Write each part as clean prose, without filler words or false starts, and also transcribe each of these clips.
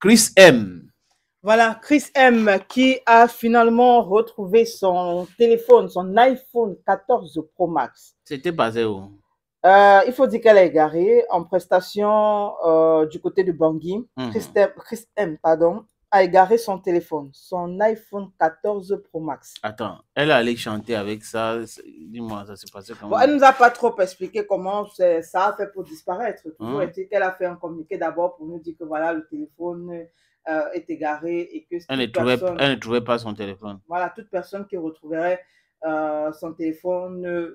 Chris M. Voilà, Chris M qui a finalement retrouvé son téléphone, son iPhone 14 Pro Max. C'était basé où? Il faut dire qu'elle est égarée en prestation du côté de Bangui. Chris M, pardon, a égaré son téléphone, son iPhone 14 Pro Max. Attends, elle est allée chanter avec ça. Dis-moi, ça s'est passé comment? Bon, elle ne nous a pas trop expliqué comment ça a fait pour disparaître. Toujours est-il qu'elle a fait un communiqué d'abord pour nous dire que voilà, le téléphone est égaré et que elle ne trouvait pas son téléphone. Voilà, toute personne qui retrouverait son téléphone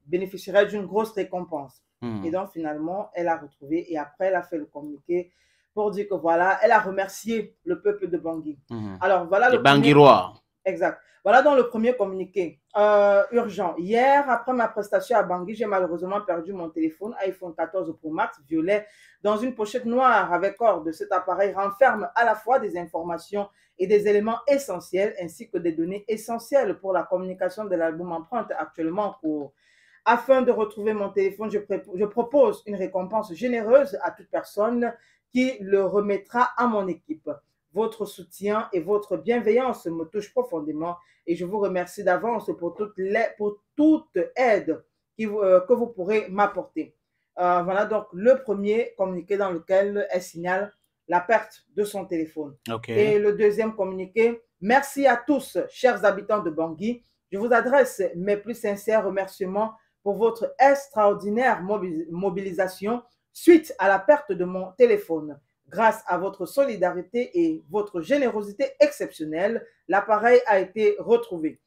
bénéficierait d'une grosse récompense. Et donc, finalement, elle a retrouvé et après, elle a fait le communiqué pour dire que voilà, elle a remercié le peuple de Bangui. Alors, voilà le Banguirois. Exact. Voilà dans le premier communiqué urgent. Hier, après ma prestation à Bangui, j'ai malheureusement perdu mon téléphone iPhone 14 Pro Max violet dans une pochette noire avec ordre. Cet appareil renferme à la fois des informations et des éléments essentiels ainsi que des données essentielles pour la communication de l'album Empreinte actuellement en cours. Afin de retrouver mon téléphone, je propose une récompense généreuse à toute personne qui le remettra à mon équipe. Votre soutien et votre bienveillance me touchent profondément et je vous remercie d'avance pour toute aide que vous pourrez m'apporter. Voilà donc le premier communiqué dans lequel elle signale la perte de son téléphone. Et le deuxième communiqué, merci à tous, chers habitants de Bangui. Je vous adresse mes plus sincères remerciements pour votre extraordinaire mobilisation suite à la perte de mon téléphone. Grâce à votre solidarité et votre générosité exceptionnelle, l'appareil a été retrouvé.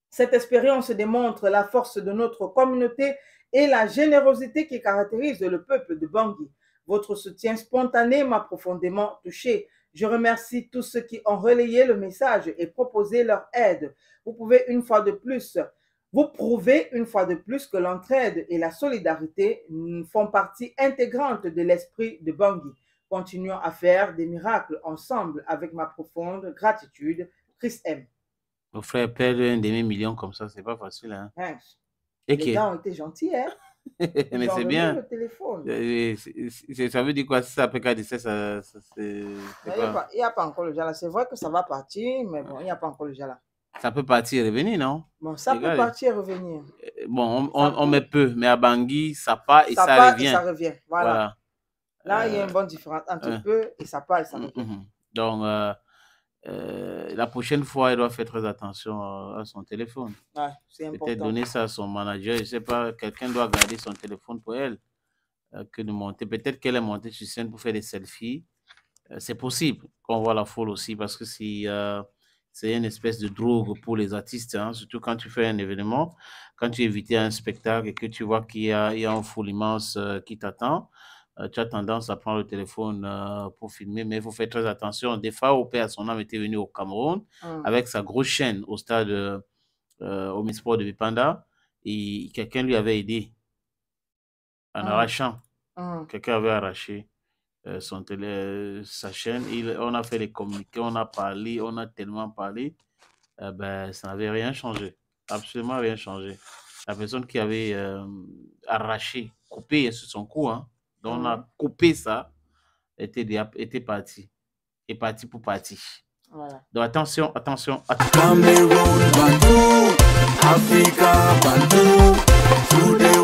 Cette expérience démontre la force de notre communauté et la générosité qui caractérise le peuple de Bangui. Votre soutien spontané m'a profondément touché. Je remercie tous ceux qui ont relayé le message et proposé leur aide. Vous prouver une fois de plus que l'entraide et la solidarité font partie intégrante de l'esprit de Bangui. Continuons à faire des miracles ensemble avec ma profonde gratitude. Chris M. Mon frère perd un demi-million comme ça, c'est pas facile. Hein? Les gars ont été gentils, hein? Mais c'est bien. Le téléphone. Ça veut dire quoi? Si ça peut qu'à 17, il n'y a pas encore le Jala. C'est vrai que ça va partir, mais bon, il n'y a pas encore le Jala. Ça peut partir et revenir, non? Bon, ça peut partir et revenir. Bon, on met peu, mais à Bangui, ça part et ça revient. Et ça revient, voilà. Là, il y a une bonne différence entre peu et ça part et ça revient. Donc, la prochaine fois, elle doit faire très attention à son téléphone. Ouais, c'est important. Peut-être donner ça à son manager. Je ne sais pas, quelqu'un doit garder son téléphone pour elle. Que de monter. Peut-être qu'elle est montée sur scène pour faire des selfies. C'est possible qu'on voit la foule aussi parce que c'est une espèce de drogue pour les artistes, hein, surtout quand tu fais un événement, quand tu es invité à un spectacle et que tu vois qu'il y a une foule immense qui t'attend, tu as tendance à prendre le téléphone pour filmer, mais il faut faire très attention. Des fois, au père, son âme était venu au Cameroun avec sa grosse chaîne au stade Omnisport de Bipanda et quelqu'un lui avait aidé en arrachant. Quelqu'un avait arraché sa chaîne. On a fait les communiqués, on a parlé, on a tellement parlé. Ça n'avait rien changé. Absolument rien changé. La personne qui avait arraché, coupé sur son cou, hein, dont on a coupé ça, était parti. Et parti pour partir. Voilà. Donc attention. Cameroun, Bantou, Africa, Bantou,